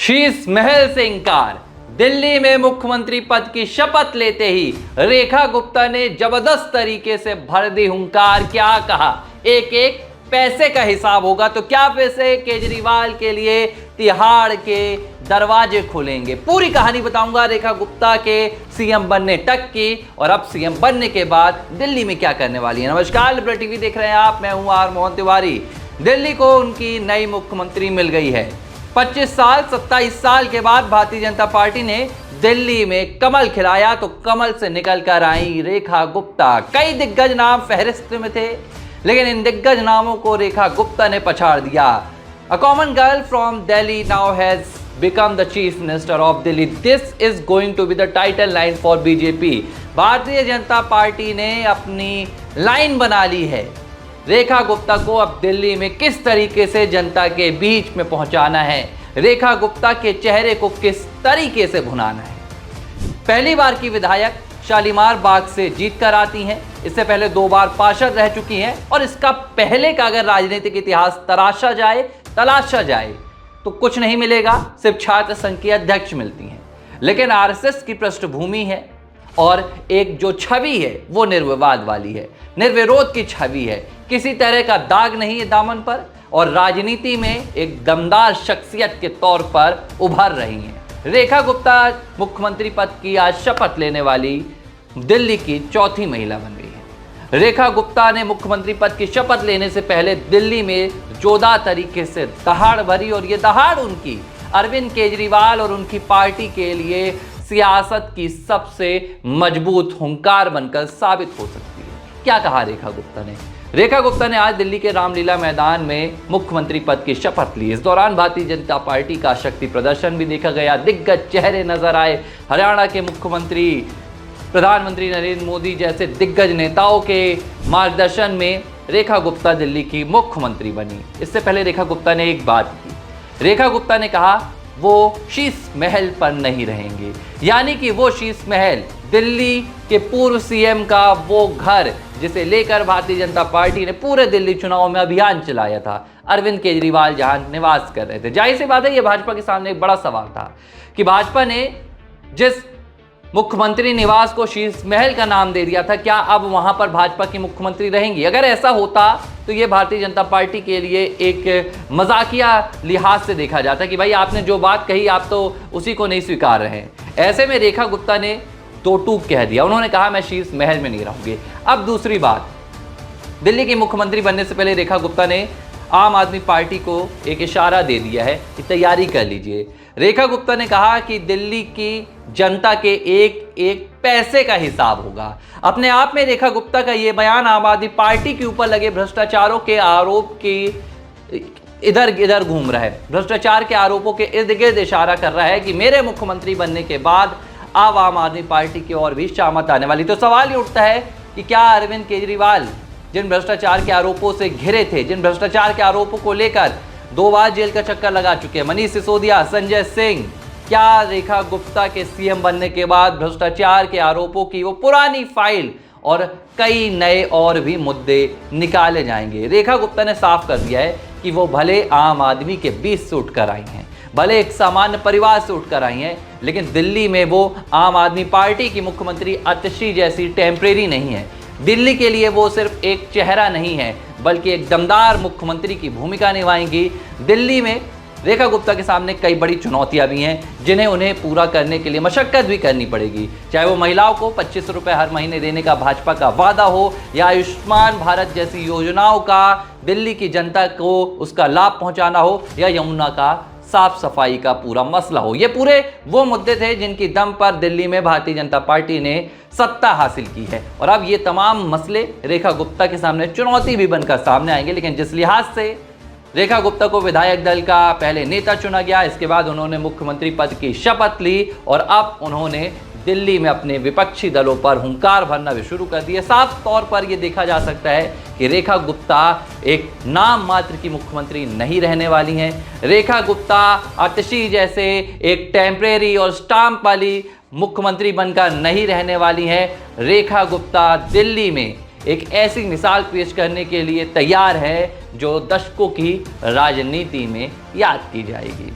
शीश महल से इंकार। दिल्ली में मुख्यमंत्री पद की शपथ लेते ही रेखा गुप्ता ने जबरदस्त तरीके से भर दी हुंकार। क्या कहा, एक एक पैसे का हिसाब होगा। तो क्या पैसे केजरीवाल के लिए तिहाड़ के दरवाजे खुलेंगे, पूरी कहानी बताऊंगा रेखा गुप्ता के सीएम बनने तक की, और अब सीएम बनने के बाद दिल्ली में क्या करने वाली है। नमस्कार, लिबरल टीवी देख रहे हैं आप, मैं हूं आर मोहन तिवारी। दिल्ली को उनकी नई मुख्यमंत्री मिल गई है। 25 साल 27 साल के बाद भारतीय जनता पार्टी ने दिल्ली में कमल खिलाया, तो कमल से निकल कर आई रेखा गुप्ता। कई दिग्गज नाम फहरिस्त में थे, लेकिन इन दिग्गज नामों को रेखा गुप्ता ने पछाड़ दिया। A common girl from Delhi now has become the chief minister of Delhi. This is going to be the title line for BJP. Bharatiya Janata party ने अपनी लाइन बना ली है। रेखा गुप्ता को अब दिल्ली में किस तरीके से जनता के बीच में पहुंचाना है, रेखा गुप्ता के चेहरे को किस तरीके से भुनाना है। पहली बार की विधायक शालीमार बाग से जीत कर आती हैं। इससे पहले 2 बार पार्षद रह चुकी हैं, और इसका पहले का अगर राजनीतिक इतिहास तलाशा जाए तो कुछ नहीं मिलेगा, सिर्फ छात्र संघ की अध्यक्ष मिलती हैं। लेकिन आरएसएस की पृष्ठभूमि है, और एक जो छवि है वो निर्विवाद वाली है, निर्विरोध की छवि है, किसी तरह का दाग नहीं है दामन पर, और राजनीति में एक दमदार शख्सियत के तौर पर उभर रही हैं। रेखा गुप्ता मुख्यमंत्री पद की आज शपथ लेने वाली दिल्ली की चौथी महिला बन गई है। रेखा गुप्ता ने मुख्यमंत्री पद की शपथ लेने से पहले दिल्ली में जोरदार तरीके से दहाड़ भरी, और ये दहाड़ उनकी अरविंद केजरीवाल और उनकी पार्टी के लिए सियासत की सबसे मजबूत हुंकार बनकर साबित हो सकती है। क्या कहा रेखा गुप्ता ने? रेखा गुप्ता ने आज दिल्ली के रामलीला मैदान में मुख्यमंत्री पद की शपथ ली। इस दौरान भारतीय जनता पार्टी का शक्ति प्रदर्शन भी देखा गया, दिग्गज चेहरे नजर आए। हरियाणा के मुख्यमंत्री, प्रधानमंत्री नरेंद्र मोदी जैसे दिग्गज नेताओं के मार्गदर्शन में रेखा गुप्ता दिल्ली की मुख्यमंत्री बनी। इससे पहले रेखा गुप्ता ने एक बात की। रेखा गुप्ता ने कहा वो शीश महल पर नहीं रहेंगे, यानी कि वो शीश महल दिल्ली के पूर्व सीएम का वो घर जिसे लेकर भारतीय जनता पार्टी ने पूरे दिल्ली चुनाव में अभियान चलाया था, अरविंद केजरीवाल जहां निवास कर रहे थे। जाहिर सी बात है, ये भाजपा के सामने एक बड़ा सवाल था कि भाजपा ने जिस मुख्यमंत्री निवास को शीश महल का नाम दे दिया था, क्या अब वहां पर भाजपा की मुख्यमंत्री रहेंगी? अगर ऐसा होता तो ये भारतीय जनता पार्टी के लिए एक मजाकिया लिहाज से देखा जाता कि भाई आपने जो बात कही आप तो उसी को नहीं स्वीकार रहे हैं। ऐसे में रेखा गुप्ता ने दो टूक कह दिया, उन्होंने कहा मैं शीश महल में नहीं रहूंगी। अब दूसरी बात, दिल्ली की मुख्यमंत्री बनने से पहले रेखा गुप्ता ने आम आदमी पार्टी को एक इशारा दे दिया है कि तैयारी कर लीजिए। रेखा गुप्ता ने कहा कि दिल्ली की जनता के एक एक पैसे का हिसाब होगा। अपने आप में रेखा गुप्ता का यह बयान आम आदमी पार्टी के ऊपर लगे भ्रष्टाचारों के आरोप के इधर गिधर घूम रहा है, भ्रष्टाचार के आरोपों के इर्द गिर्द इशारा कर रहा है कि मेरे मुख्यमंत्री बनने के बाद अब आम आदमी पार्टी की और भी शामत आने वाली। तो सवाल ये उठता है कि क्या अरविंद केजरीवाल जिन भ्रष्टाचार के आरोपों से घिरे थे, जिन भ्रष्टाचार के आरोपों को लेकर 2 बार जेल का चक्कर लगा चुके हैं, मनीष सिसोदिया, संजय सिंह, क्या रेखा गुप्ता के सीएम बनने के बाद भ्रष्टाचार के आरोपों की वो पुरानी फाइल और कई नए और भी मुद्दे निकाले जाएंगे? रेखा गुप्ता ने साफ कर दिया है कि वो भले आम आदमी के बीच से उठकर आई हैं, भले एक सामान्य परिवार से उठकर आई हैं, लेकिन दिल्ली में वो आम आदमी पार्टी की मुख्यमंत्री आतिशी जैसी टेम्परेरी नहीं है। दिल्ली के लिए वो सिर्फ एक चेहरा नहीं है, बल्कि एक दमदार मुख्यमंत्री की भूमिका निभाएंगी। दिल्ली में रेखा गुप्ता के सामने कई बड़ी चुनौतियां भी हैं, जिन्हें उन्हें पूरा करने के लिए मशक्कत भी करनी पड़ेगी। चाहे वो महिलाओं को 25 रुपये हर महीने देने का भाजपा का वादा हो, या आयुष्मान भारत जैसी योजनाओं का दिल्ली की जनता को उसका लाभ पहुंचाना हो, या यमुना का साफ सफाई का पूरा मसला हो। ये पूरे वो मुद्दे थे जिनकी दम पर दिल्ली में भारतीय जनता पार्टी ने सत्ता हासिल की है, और अब ये तमाम मसले रेखा गुप्ता के सामने चुनौती भी बनकर सामने आएंगे। लेकिन जिस लिहाज से रेखा गुप्ता को विधायक दल का पहले नेता चुना गया, इसके बाद उन्होंने मुख्यमंत्री पद की शपथ ली, और अब उन्होंने दिल्ली में अपने विपक्षी दलों पर हुंकार भरना भी शुरू कर दिया। साफ तौर पर यह देखा जा सकता है कि रेखा गुप्ता एक नाम मात्र की मुख्यमंत्री नहीं रहने वाली हैं। रेखा गुप्ता आतिशी जैसे एक टेम्परेरी और स्टाम्प वाली मुख्यमंत्री बनकर नहीं रहने वाली हैं। रेखा गुप्ता दिल्ली में एक ऐसी मिसाल पेश करने के लिए तैयार है जो दशकों की राजनीति में याद की जाएगी।